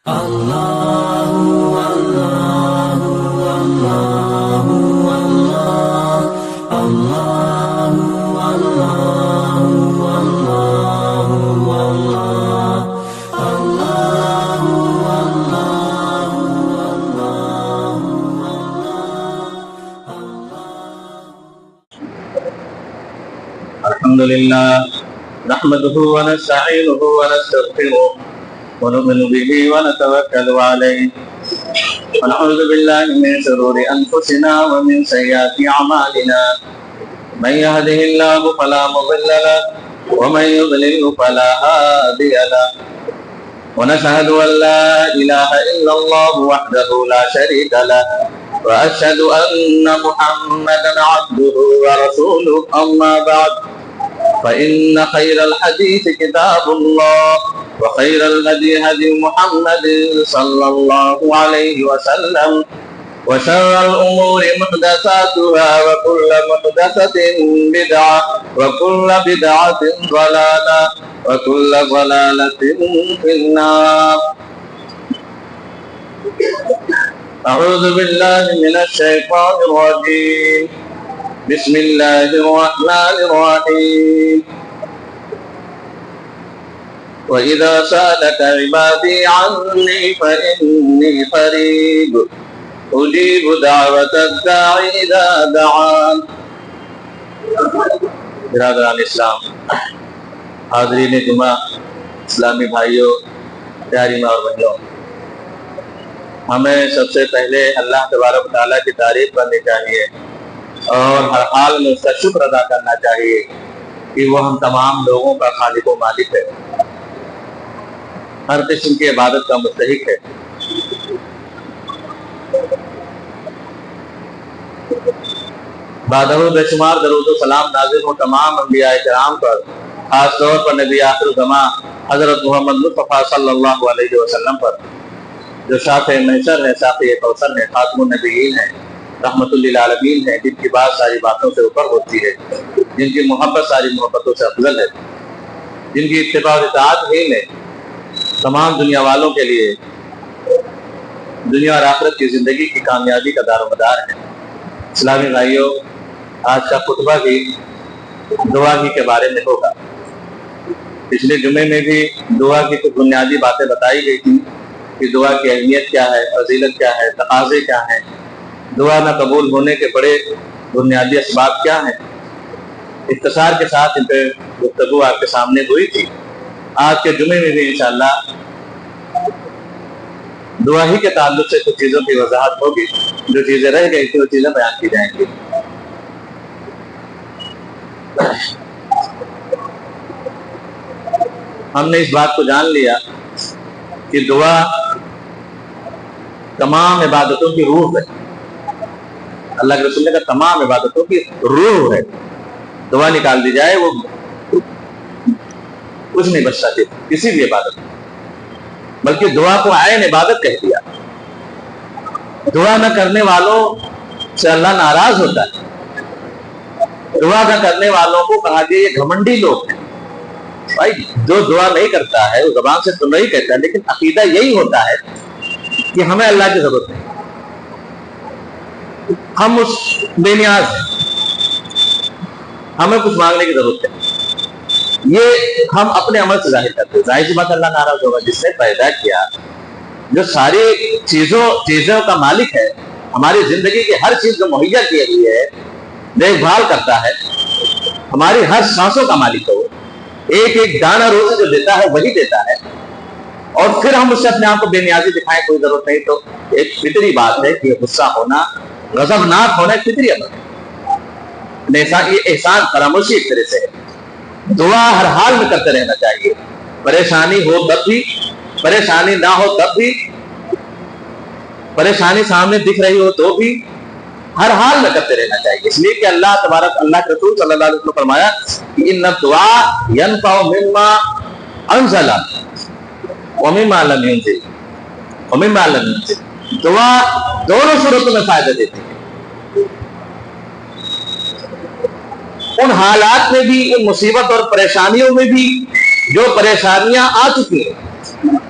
الحمد لله نحمده ونستعينه ونستغفره ونؤمن به ونتوكل عليه ونعوذ بالله من شرور أنفسنا ومن سيئات أعمالنا من يهده الله فلا مضل له ومن يضلل فلا هادي له ونشهد أن لا إله إلا الله وحده لا شريك له وأشهد أن محمدا عبده ورسوله أما بعد فإن خير الحديث كتاب الله وخير الهدي هدي محمد صلى الله عليه وسلم وشر الأمور محدثاتها وكل محدثة بدعة وكل بدعة ضلالة وكل ضلالة في النار. أعوذ بالله من الشيطان الرجيم. بسم الله الرحمن الرحيم. وإذا سألك عبادي عني فإني قريب أجيب دعوة الداعي إذا دعان. برادران اسلام، حاضرین جمعہ، اسلامی بھائیوں، پیاری ماں اور بہنوں، ہمیں سب سے پہلے اللہ تبارک و تعالیٰ کی تعریف کرنی چاہیے اور ہر حال میں اس کا شکر ادا کرنا چاہیے کہ وہ ہم تمام لوگوں کا خالق و مالک ہے، ہر قسم کی عبادت کا مستحق ہے. بعدہ بے شمار درود و سلام نازل ہو تمام انبیاء کرام پر، خاص طور پر نبی آخر الزماں حضرت محمد مصطفیٰ صلی اللہ علیہ وسلم پر، جو شافع محشر ہے، ساقی کوثر ہے، خاتم النبیین ہے، رحمت للعالمین ہے، جن کی بات ساری باتوں سے اوپر ہوتی ہے، جن کی محبت ساری محبتوں سے افضل ہے، جن کی اتباع و اطاعت ہی میں تمام دنیا والوں کے لیے دنیا اور آخرت کی زندگی کی کامیابی کا دار و مدار ہے. اسلامی بھائیوں، آج کا خطبہ بھی دعا ہی کے بارے میں ہوگا. پچھلے جمعے میں بھی دعا کی کچھ بنیادی باتیں بتائی گئی تھی کہ دعا کی اہمیت کیا ہے، فضیلت کیا ہے، تقاضے کیا ہیں، دعا نہ قبول ہونے کے بڑے بنیادی اسباب کیا ہیں. اختصار کے ساتھ ان پہ گفتگو آپ کے سامنے ہوئی تھی. آج کے جمعے میں بھی انشاءاللہ دعا ہی کے تعلق سے کچھ چیزوں کی وضاحت ہوگی. جو چیزیں رہ گئی تھی وہ چیزیں بیان کی جائیں گی. ہم نے اس بات کو جان لیا کہ دعا تمام عبادتوں کی روح ہے. اللہ کے رسول نے کہا تمام عبادتوں کی روح ہے. دعا نکال دی جائے وہ کچھ نہیں بچ سکتی کسی بھی عبادت، بلکہ دعا کو عین عبادت کہہ دیا. دعا نہ کرنے والوں سے اللہ ناراض ہوتا ہے. دعا نہ کرنے والوں کو کہا گیا یہ گھمنڈی لوگ ہیں. بھائی جو دعا نہیں کرتا ہے وہ زبان سے تو نہیں کہتا، لیکن عقیدہ یہی ہوتا ہے کہ ہمیں اللہ کی ضرورت نہیں، ہم اس بے نیاز ہیں، ہمیں کچھ مانگنے کی ضرورت ہے. یہ ہم اپنے عمل سے ظاہر کرتے ہیں. ظاہر سی بات اللہ ناراض ہوگا. جس نے پیدا کیا، جو ساری چیزوں کا مالک ہے، ہماری زندگی کی ہر چیز کو مہیا کی ہوئی ہے، دیکھ بھال کرتا ہے، ہماری ہر سانسوں کا مالک ہے. وہ ایک ایک دانہ روزی جو دیتا ہے وہی دیتا ہے، اور پھر ہم اس سے اپنے آپ کو بے نیازی دکھائیں کوئی ضرورت نہیں. تو ایک فطری بات ہے کہ غصہ ہونا، غضبناک ہونا ایک فطری عمل ہے. یہ احسان فراموشی ایک طرح سے ہے. دعا ہر حال میں کرتے رہنا چاہیے. پریشانی ہو تب بھی، پریشانی نہ ہو تب بھی، پریشانی سامنے دکھ رہی ہو تو بھی، ہر حال میں کرتے رہنا چاہیے. اس لیے کہ اللہ کے رسول صلی اللہ علیہ وسلم نے فرمایا کہ ان الدعاء ينفع مما انزل ومما لم ينزل ومما لم ينزل. دعا دونوں صورتوں میں فائدہ دیتی ہے. ان حالات میں بھی، ان مصیبت اور پریشانیوں میں بھی جو پریشانیاں آ چکی ہیں،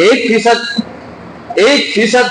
1%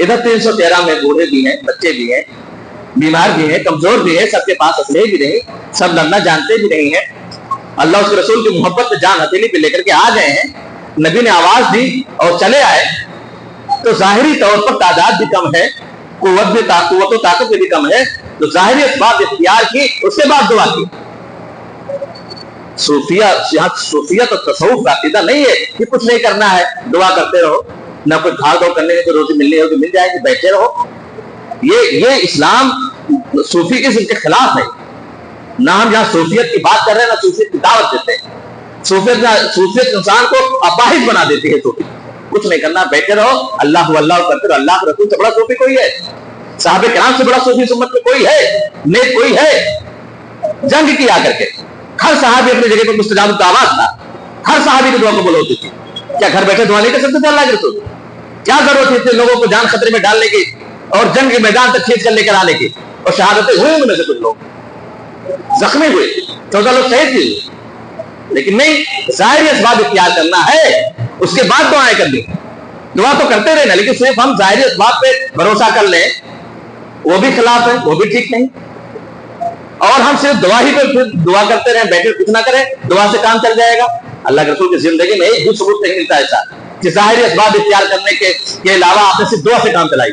ادھر 313 میں بوڑھے بھی ہیں, بچے بھی ہیں, بیمار بھی ہیں, کمزور بھی ہیں, سب کے پاس اسلحے بھی نہیں, سب لڑنا جانتے بھی نہیں ہیں. اللہ اس کے رسول کی محبت میں جان ہتھیلی پہ لے کر کے آ گئے ہیں, نبی نے آواز دی اور چلے آئے, تو ظاہری طور پر تعداد بھی کم ہے, قوت و طاقت بھی کم ہے, تو ظاہری اسباب اختیار کی, اس کے بعد دعا کی. صوفیت اور تصوف کا عقیدہ نہیں ہے کہ کچھ نہیں کرنا ہے, دعا کرتے رہو, نہ کوئی بھاگ دوڑ کرنے میں کوئی روزی ملنی ہوگی مل جائے گی, بیٹھے رہو. یہ اسلام صوفی ازم کے خلاف ہے. نہ ہم یہاں صوفیت کی بات کر رہے ہیں, نہ صوفیت کی دعوت دیتے ہیں. صوفیت انسان کو اپاہج بنا دیتی ہے. صوفی کچھ نہیں کرنا, بیٹھے رہو, اللہ اللہ کرتے رہو. اللہ کے رسول سے بڑا صوفی کوئی ہے؟ صحابہ کرام سے بڑا صوفی امت میں کوئی ہے؟ نیک کوئی ہے؟ جنگ کیا کر کے ہر صحابی اپنی جگہ پر مستجاب الدعوات تھا, ہر صحابی کی دعا قبول ہوتی تھی. کیا گھر بیٹھے دعا نہیں کر سکتے تھے اللہ کے رسول؟ کیا ضرورت تھی لوگوں کو جان خطرے میں ڈالنے کی اور جنگ کے میدان تک کھینچ کر لے کر آنے کی؟ اور شہادتیں ہوئی ان میں سے کچھ لوگ زخمی ہوئے, 14 لوگ شہید بھی ہوئے. لیکن نہیں, ظاہری اسباب اختیار کرنا ہے, اس کے بعد دعائیں کرنی. دعا تو کرتے رہنا, لیکن صرف ہم ظاہری اسباب پہ بھروسہ کر لیں, وہ بھی خلاف ہے, وہ بھی ٹھیک نہیں. اور ہم صرف دعا ہی پہ پھر دعا کرتے رہیں, بیٹھے کچھ نہ کریں, دعا سے کام چل جائے گا. اللہ کے رسول کی زندگی میں ایک بھی ثبوت نہیں ملتا ایسا کہ ظاہری اسباب اختیار کرنے کے علاوہ آپ نے صرف دعا سے کام چلائی.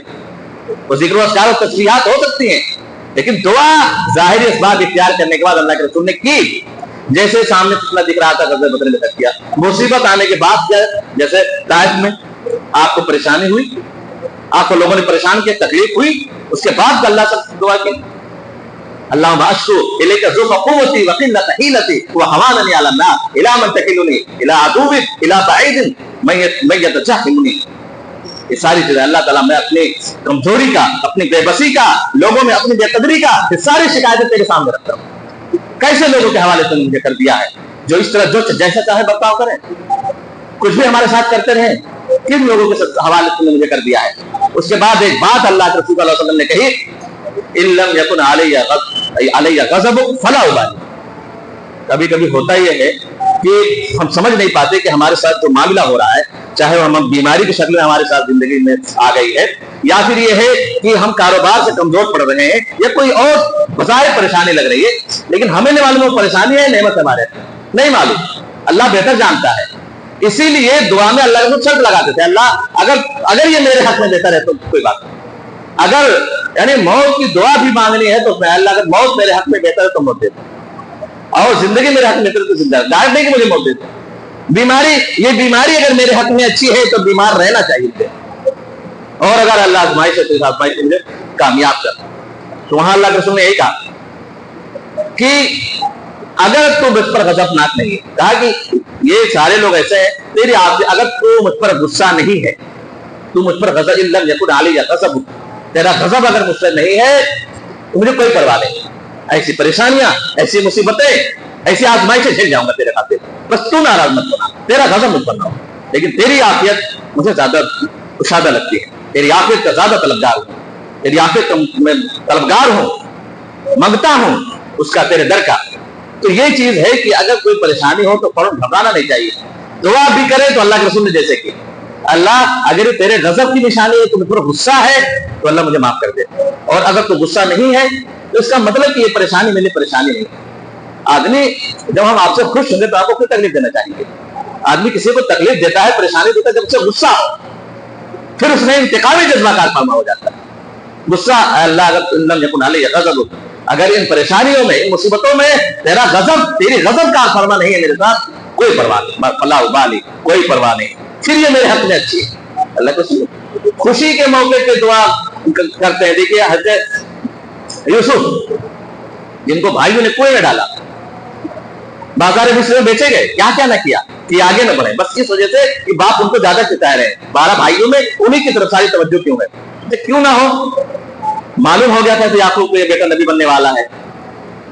وہ ذکر و اذکار اور تسبیحات ہو سکتی ہیں, لیکن دعا ظاہری اسباب اختیار کرنے کے بعد اللہ کے رسول نے کی. جیسے سامنے فتنہ دکھ رہا تھا, غزوہ بدر میں کیا مصیبت آنے کے بعد کیا, جیسے طائف میں آپ کو پریشانی ہوئی, آپ کو لوگوں نے پریشان کیا, تکلیف ہوئی, اس کے بعد اللہ سے دعا کی, اللہم اشکو الیک ضعف قوتی وقلۃ حیلتی وہواننی علی الناس الی من تکلنی الی عدو الی بعید من یتجہمنی. یہ ساری چیزیں اللہ تعالیٰ, میں اپنی کمزوری کا, اپنی بے بسی کا, لوگوں میں اپنی بے قدری کا, یہ ساری شکایتیں تیرے سامنے رکھتا ہوں. کیسے لوگوں کے حوالے سے مجھے کر دیا ہے, جو اس طرح جو جیسا چاہے برتاؤ کریں, کچھ بھی ہمارے ساتھ کرتے رہیں, کن لوگوں کے حوالے سے مجھے کر دیا ہے. اس کے بعد ایک بات اللہ کے رسول صلی اللہ علیہ وسلم نے کہی, ان لم یکن علی غضب فلا ابالی. کبھی کبھی ہوتا یہ ہے کہ ہم سمجھ نہیں پاتے کہ ہمارے ساتھ جو معاملہ ہو رہا ہے, چاہے ہم بیماری کی شکل میں ہمارے ساتھ زندگی میں آ گئی ہے, یا پھر یہ ہے کہ ہم کاروبار سے کمزور پڑ رہے ہیں, یا کوئی اور بظاہر پریشانی لگ رہی ہے, لیکن ہمیں نہیں معلوم وہ پریشانی ہے نعمت ہمارے نہیں معلوم, اللہ بہتر جانتا ہے. اسی لیے دعا میں اللہ کو شرط لگاتے تھے, اللہ اگر یہ میرے حق میں بہتر ہے تو کوئی بات نہیں, اگر یعنی موت کی دعا بھی مانگنی ہے تو میں اللہ, اگر موت میرے حق میں بہتر ہے تو موت دے دوں, اور زندگی میرے حق میں بہتر ہے تو زندہ ڈائٹ نہیں کہ مجھے موت دے دوں. یہ بیماری اگر میرے حق میں اچھی ہے تو بیمار رہنا چاہیے, اور اگر اللہ آزمائش سے مجھے کامیاب کر, تو وہاں اللہ کے رسول نے یہی کہا کہ اگر تو مجھ پر غضبناک نہیں ہے, کہا کہ یہ سارے لوگ ایسے ہیں, تیری آپ اگر تو مجھ پر غصہ نہیں ہے, تو مجھ پر غضب ان لم یکن علی غضب, تیرا غضب اگر مجھ سے نہیں ہے تو مجھے کوئی پرواہ نہیں. ایسی پریشانیاں, ایسی مصیبتیں, ایسی آزمائشیں جھیل جاؤں گا تیرے خاطر, بس تو ناراض مت ہونا, تیرا غضب مجھ پر نہ ہو. لیکن تیری عافیت مجھے زیادہ کشادہ لگتی ہے, تیری عافیت کا زیادہ طلبگار ہوں, تیری عافیت کا میں طلبگار ہوں, منگتا ہوں اس کا تیرے در کا. تو یہ چیز ہے کہ اگر کوئی پریشانی ہو تو فوراً گھبرانا نہیں چاہیے. دعا بھی کرے تو اللہ کے رسول نے جیسے کہ اللہ اگر تیرے غضب کی نشانی ہے, تمہیں پر غصہ ہے تو اللہ مجھے معاف کر دے, اور اگر تو غصہ نہیں ہے تو اس کا مطلب کہ یہ پریشانی میری پریشانی نہیں ہے. آدمی جب ہم آپ سے خوش ہوں گے تو آپ کو کوئی تکلیف دینا چاہیے. آدمی کسی کو تکلیف دیتا ہے, پریشانی دیتا ہے جب اسے غصہ ہو, پھر اس میں انتقامی جذبہ کارفرما ہو جاتا ہے. غصہ, اللہ اگر لم یکن علی غضب, اگر ان پریشانیوں میں, ان مصیبتوں میں تیرا غضب, تیری غضب کارفرما نہیں ہے میرے ساتھ, کوئی پرواہ نہیں, فلا ابالی, کوئی پرواہ نہیں, پھر یہ میرے حق میں اچھی ہے. اللہ کو خوشی کے موقع پہ دعا کرتے ہیں. دیکھیے حضرت یوسف, جن کو بھائیوں نے کنویں میں ڈالا, بازار مصر میں بیچے گئے, کیا کیا نہ کیا کہ آگے نہ بڑھے, بس اس وجہ سے کہ باپ ان کو زیادہ چتائے رہے. 12 بھائیوں میں انہی کی طرف ساری توجہ کیوں ہے؟ کیوں نہ ہو, معلوم ہو گیا تھا کہ یعقوب کو یہ بیٹا نبی بننے والا ہے,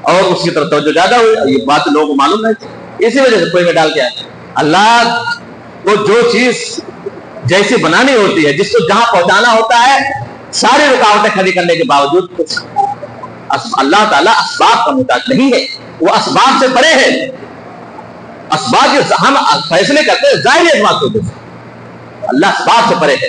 اور اس کی طرف توجہ زیادہ ہوئی. یہ بات لوگوں کو معلوم نہیں تھی, اسی وجہ سے کنویں میں ڈال کے آئے. اللہ کو جو چیز جیسی بنانی ہوتی ہے, جس کو جہاں پہنچانا ہوتا ہے, ساری رکاوٹیں کھڑی کرنے کے باوجود اللہ تعالیٰ اسباب کا محتاج نہیں ہے, وہ اسباب سے پرے ہے. اسباب ہم فیصلے کرتے ہیں ظاہری اسباب کے اوپر, اللہ اسباب سے پرے ہے.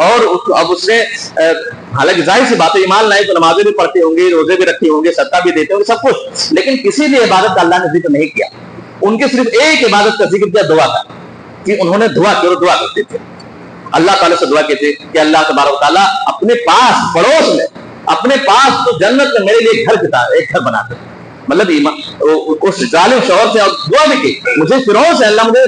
اور اب اس نے حالانکہ ظاہر سی بات ہے ایمان لائے تو نمازیں بھی پڑھتے ہوں گے، روزے بھی رکھتے ہوں گے، صدقہ بھی دیتے ہوں گے، سب کچھ، لیکن کسی بھی عبادت کا اللہ نے ذکر نہیں کیا. ان کے صرف ایک عبادت کا ذکر کیا، دعا کا، کہ انہوں نے دعا کی اور دعا کرتے تھے. اللہ تعالیٰ سے دعا کی تھی کہ اللہ تبارک و تعالیٰ اپنے پاس پڑوس میں، اپنے پاس تو جنت میں میرے لیے ایک گھر بنا دے. مطلب اس ظالم شوہر سے دعا بھی کی، مجھے فرعون سے، اللہ مجھے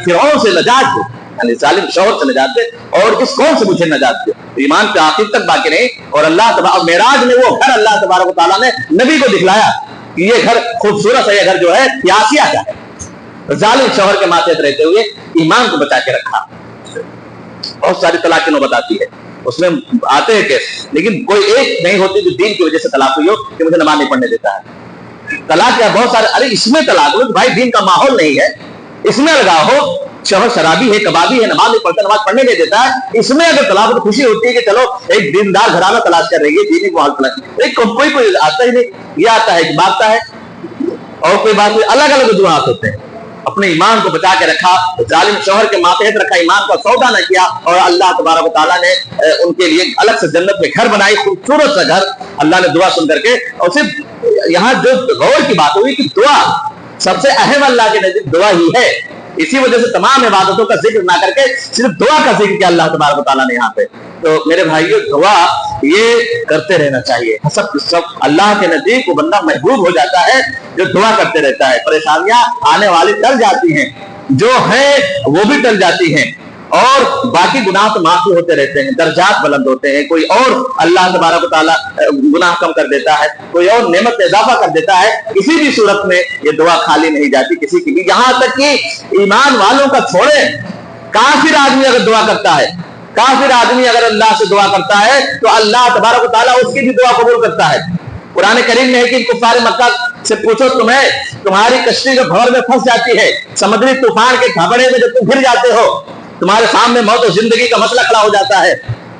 فرعون سے نجات دے، یعنی ظالم شوہر سے نجات دے اور اس قوم سے مجھے نجات دے. ایمان پہ آخر تک باقی نہیں. اور اللہ تبارک معراج میں وہ گھر اللہ تبارک و تعالیٰ نے نبی کو دکھلایا کہ یہ گھر خوبصورت ہے، یہ گھر جو ہے یہ آسیہ کا ہے. ظالم شوہر کے ماتحت رہتے ہوئے ایمان کو بچا کے رکھا. بہت ساری طلاق کی نوبت آتی ہے، اس میں آتے ہیں کیس، لیکن کوئی ایک نہیں ہوتی جو دین کی وجہ سے طلاق ہوئی ہو کہ مجھے نماز نہیں پڑھنے دیتا ہے. طلاق کیا بہت سارے، ارے اس میں طلاق ہو بھائی، دین کا ماحول نہیں ہے، اس میں لگا ہو، شوہر شرابی ہے، کبابی ہے، نماز نہیں پڑھتا، نماز پڑھنے نہیں دیتا ہے، اس میں اگر طلاق تو خوشی ہوتی ہے کہ چلو ایک دیندار گھرانہ تلاش کر رہی ہے، دینی ماحول تلاش، کوئی آتا ہی نہیں، یہ آتا ہے کہ بھاگتا ہے، اور کوئی بات نہیں، الگ الگ وجوہات ہوتے ہیں. اپنے ایمان کو بچا کے رکھا، ظالم شوہر کے ماتحت رکھا، ایمان کا سودا نہ کیا، اور اللہ تبارک و تعالیٰ نے ان کے لیے الگ سے جنت میں گھر بنائی، خوبصورت سا گھر. اللہ نے دعا سن کر کے، اور صرف یہاں جو غور کی بات ہوئی کہ دعا سب سے اہم اللہ کے نزدیک دعا ہی ہے. اسی وجہ سے تمام عبادتوں کا ذکر نہ کر کے صرف دعا کا ذکر کیا اللہ تبارک و تعالیٰ نے یہاں پہ. تو میرے بھائیو، دعا یہ کرتے رہنا چاہیے. سب اللہ کے نزدیک وہ بندہ محبوب ہو جاتا ہے جو دعا کرتے رہتا ہے. پریشانیاں آنے والی ٹل جاتی ہیں، جو ہیں وہ بھی ٹل جاتی ہیں، اور باقی گناہ تو معافی ہوتے رہتے ہیں، درجات بلند ہوتے ہیں. کوئی اور اللہ تبارک و تعالیٰ گناہ کم کر دیتا ہے، کوئی اور نعمت میں اضافہ کر دیتا ہے. کسی بھی صورت میں یہ دعا خالی نہیں جاتی کسی کی بھی. یہاں تک کہ ایمان والوں کا چھوڑے، کافر آدمی اگر دعا کرتا ہے، کافر آدمی اگر اللہ سے دعا کرتا ہے تو اللہ تبارک و تعالیٰ اس کی بھی دعا قبول کرتا ہے. قرآن کریم میں ہے کہ کفار مکہ سے پوچھو تمہاری کشتی جو بھور میں پھنس جاتی ہے، سمندری طوفان کے گھبڑے میں جب تم گر جاتے ہو، تمہارے سامنے موت و زندگی کا مسئلہ کھڑا ہو جاتا ہے،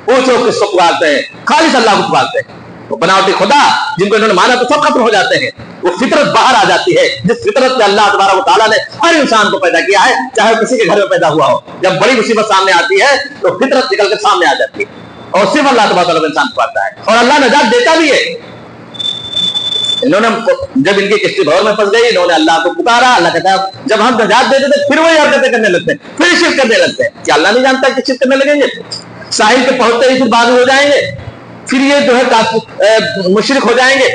پوچھو کس کو پکارتے ہیں؟ خالص اللہ کو پکارتے ہیں. وہ بناوٹی خدا جن کو انہوں نے مانا تو سب ختم ہو جاتے ہیں. وہ فطرت باہر آ جاتی ہے، جس فطرت سے اللہ تبارک و تعالیٰ نے ہر انسان کو پیدا کیا ہے، چاہے کسی کے گھر میں پیدا ہوا ہو. جب بڑی مصیبت سامنے آتی ہے تو فطرت نکل کے سامنے آ جاتی ہے، اور صرف اللہ تبارک و تعالیٰ انسان پکارتا ہے، اور اللہ نجات دیتا بھی ہے. انہوں نے جب ان کی کشتی بھور میں پھنس گئی، انہوں نے اللہ کو پکارا. اللہ کہتا ہے جب ہم نجات دیتے تھے پھر وہی حرکتیں کرنے لگتے ہیں، پھر شرک کرنے لگتے ہیں. کیا اللہ نہیں جانتا کہ شرک کرنے لگیں گے؟ ساحل پہ پہنچتے ہی پھر بعد ہو جائیں گے، پھر یہ جو ہے مشرک ہو جائیں گے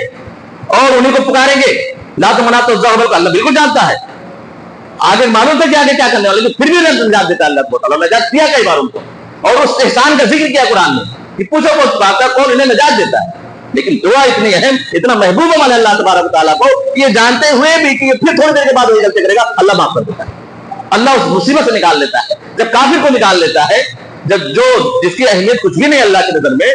اور انہیں کو پکاریں گے. لا تو منا تو ظہر، اللہ بالکل جانتا ہے، آگے معلوم تھا کہ آگے کیا کرنے والے، لیکن پھر بھی نجات دیتا ہے اللہ کو تعالیٰ. نجات دیا کئی بار ان کو، اور اس احسان کا ذکر کیا قرآن میں کہ پوچھو وہ پکارتا کون انہیں نجات دیتا ہے. لیکن دعا اتنی اہم، اتنا محبوب عمل ہے اللہ تبارک و تعالیٰ کو، یہ جانتے ہوئے بھی کہ پھر تھوڑی دیر کے بعد وہی غلطی کرے گا، اللہ معاف کر دیتا ہے، اللہ اس مصیبت سے نکال لیتا ہے. جب کافر کو نکال لیتا ہے، جس کی اہمیت کچھ بھی نہیں اللہ کی نظر میں،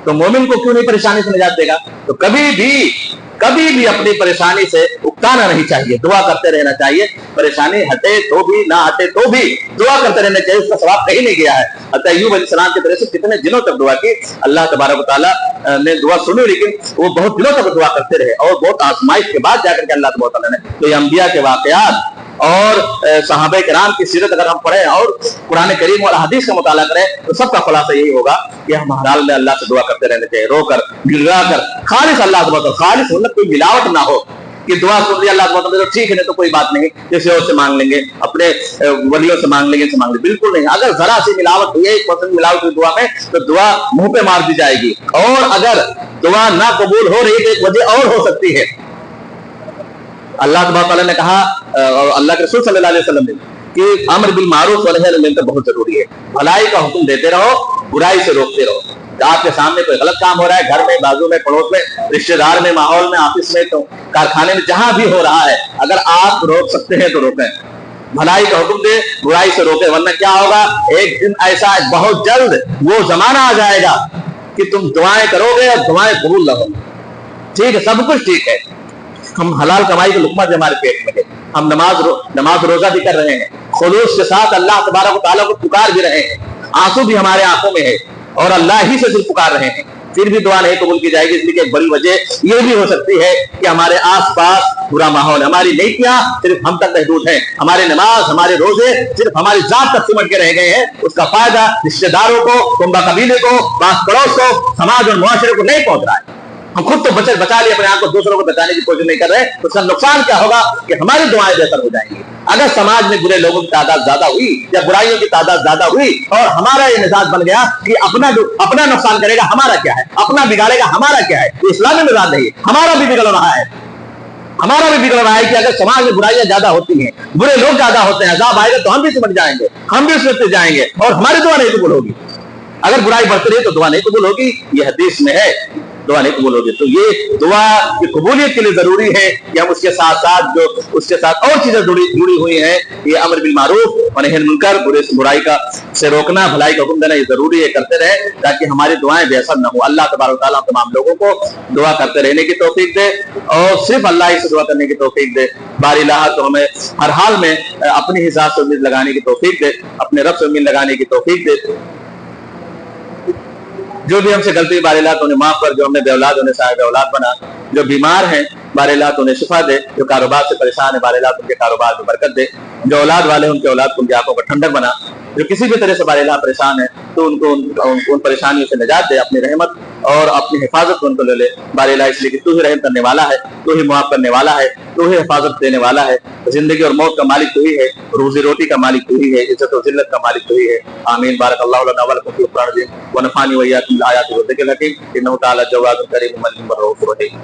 تو مومن کو کیوں نہیں پریشانی سے نجات دے گا؟ تو کبھی بھی اپنی پریشانی سے اکتانا نہیں چاہیے، دعا کرتے رہنا چاہیے. پریشانی ہٹے تو بھی، نہ ہٹے تو بھی دعا کرتے رہنا چاہیے. اس کا ثواب کہیں نہیں گیا ہے. حضرت ایوب علیہ السلام کی طرح سے کتنے دنوں تک دعا کی، اللہ تبارک و تعالیٰ نے دعا سنی، لیکن وہ بہت دنوں تک دعا کرتے رہے، اور بہت آزمائش کے بعد جا کر کے اللہ تبارک و تعالیٰ نے. تو یہ انبیاء کے واقعات اور صحابہ کرام کی سیرت اگر ہم پڑھیں اور قرآن کریم اور حدیث کا مطالعہ کریں تو سب کا خلاصہ یہی ہوگا کہ ہم ہر حال میں اللہ سے دعا کرتے رہنے چاہیے، رو کر گڑگڑا کر، خالص اللہ سے بہت، خالص مطلب کوئی ملاوٹ نہ ہو کہ دعا سن لی اللہ سے بہت تو ٹھیک ہے، نہیں تو کوئی بات نہیں، کسی اور سے مانگ لیں گے، اپنے ولیوں سے مانگ لیں گے، سے مانگ لیں گے. بالکل نہیں. اگر ذرا سی ملاوٹ ہوئی ہے، 1% ملاوٹ ہوئی دعا میں، تو دعا منہ پہ مار دی جائے گی. اور اگر دعا نہ قبول ہو رہی تو ایک وجہ اور ہو سکتی ہے. اللہ تبارک تعالیٰ نے کہا، اور اللہ کے رسول صلی اللہ علیہ وسلم نے، کہ امر بالمعروف و نہی عن المنکر بہت ضروری ہے. بھلائی کا حکم دیتے رہو، برائی سے روکتے رہو. آپ کے سامنے کوئی غلط کام ہو رہا ہے، گھر میں، بازو میں، پڑوس میں، رشتہ دار میں، ماحول میں، آفس میں، کارخانے میں، جہاں بھی ہو رہا ہے، اگر آپ روک سکتے ہیں تو روکیں. بھلائی کا حکم دے، برائی سے روکیں، ورنہ کیا ہوگا؟ ایک دن ایسا بہت جلد وہ زمانہ آ جائے گا کہ تم دعائیں کرو گے اور دعائیں قبول نہ ہوں. ٹھیک ہے، سب کچھ ٹھیک ہے، ہم حلال کمائی کے لقمہ جو ہمارے پیٹ میں ہے، ہم نماز روزہ بھی کر رہے ہیں، خلوص کے ساتھ اللہ تبارک و تعالیٰ کو پکار بھی رہے ہیں، آنسو بھی ہمارے آنکھوں میں ہے، اور اللہ ہی سے صرف پکار رہے ہیں. پھر بھی دعا نہیں قبول کی جائے گی، اس لیے کہ ایک بڑی وجہ یہ بھی ہو سکتی ہے کہ ہمارے آس پاس برا ماحول، ہماری نیکیاں صرف ہم تک محدود ہیں، ہمارے نماز ہمارے روزے صرف ہماری ذات تک سمٹ کے رہ گئے ہیں، اس کا فائدہ رشتے داروں کو، کنبہ قبیلے کو، پاس پڑوس کو، سماج اور معاشرے کو نہیں پہنچ رہا ہے۔ ہم خود تو بچا لیے اپنے آپ کو، دوسروں کو بچانے کی کوشش نہیں کر رہے، تو اس کا نقصان کیا ہوگا کہ ہماری دعائیں بہتر ہو جائیں گی۔ اگر سماج میں برے لوگوں کی تعداد زیادہ ہوئی یا برائیوں کی تعداد زیادہ ہوئی اور ہمارا یہ مزاج بن گیا کہ اپنا نقصان کرے گا ہمارا کیا ہے، اپنا بگاڑے گا ہمارا کیا ہے، یہ اسلامی مزاج نہیں ہے، ہمارا بھی بگڑ رہا ہے کہ اگر سماج میں برائیاں زیادہ ہوتی ہیں، برے لوگ زیادہ ہوتے ہیں، عذاب آئے گا تو ہم بھی سمجھ جائیں گے، ہم بھی اس میں جائیں گے اور ہماری دعا نہیں قبول ہوگی۔ اگر برائی بڑھتی رہی تو دعا نہیں قبول ہوگی، یہ حدیث میں ہے، دعا نہیں قبول ہوگی۔ تو یہ دعا کی قبولیت کے لیے ضروری ہے کہ ہم اس کے ساتھ ساتھ جو اس کے ساتھ اور چیزیں جڑی ہوئی ہیں، یہ امر بالمعروف و نہی عن المنکر، برائی کا سے روکنا، بھلائی کا حکم دینا، یہ ضروری ہے، کرتے رہے تاکہ ہماری دعائیں بے اثر نہ ہوں۔ اللہ تبارک و تعالیٰ تمام لوگوں کو دعا کرتے رہنے کی توفیق دے اور صرف اللہ ہی سے دعا کرنے کی توفیق دے۔ باری الہ تو ہمیں ہر حال میں اپنی حساب سے امید لگانے کی توفیق دے، اپنے رب سے امید لگانے کی توفیق دے۔ جو بھی ہم سے غلطی بار الہ تو انہیں معاف کر، جو ہم نے بے اولاد انہیں صاحب اولاد بنا، جو بیمار ہیں بار الہ تو انہیں شفا دے، جو کاروبار سے پریشان ہے بار الہ تو ان کے کاروبار میں برکت دے، جو اولاد والے ان کے اولاد کو ان کی آنکھوں کا ٹھنڈک بنا، جو کسی بھی طرح سے بار الہ پریشان ہے تو ان کو ان پریشانیوں سے نجات دے، اپنی رحمت اور اپنی حفاظت ان کو لے لے بار الہ، اس لیے کہ تو ہی رحم کرنے والا ہے، تو ہی معاف کرنے والا ہے، تو ہی حفاظت دینے والا ہے، زندگی اور موت کا مالک تو ہی ہے، روزی روٹی کا مالک تو ہی ہے، عزت و ذلت کا مالک تو ہی ہے۔ آمین۔ بارک اللہ لنا ولکم فی القرآن العظیم ونفعنی وإیاکم بالآیات والذکر الحکیم انہ تعالی جواد کریم مجید رؤوف رحیم۔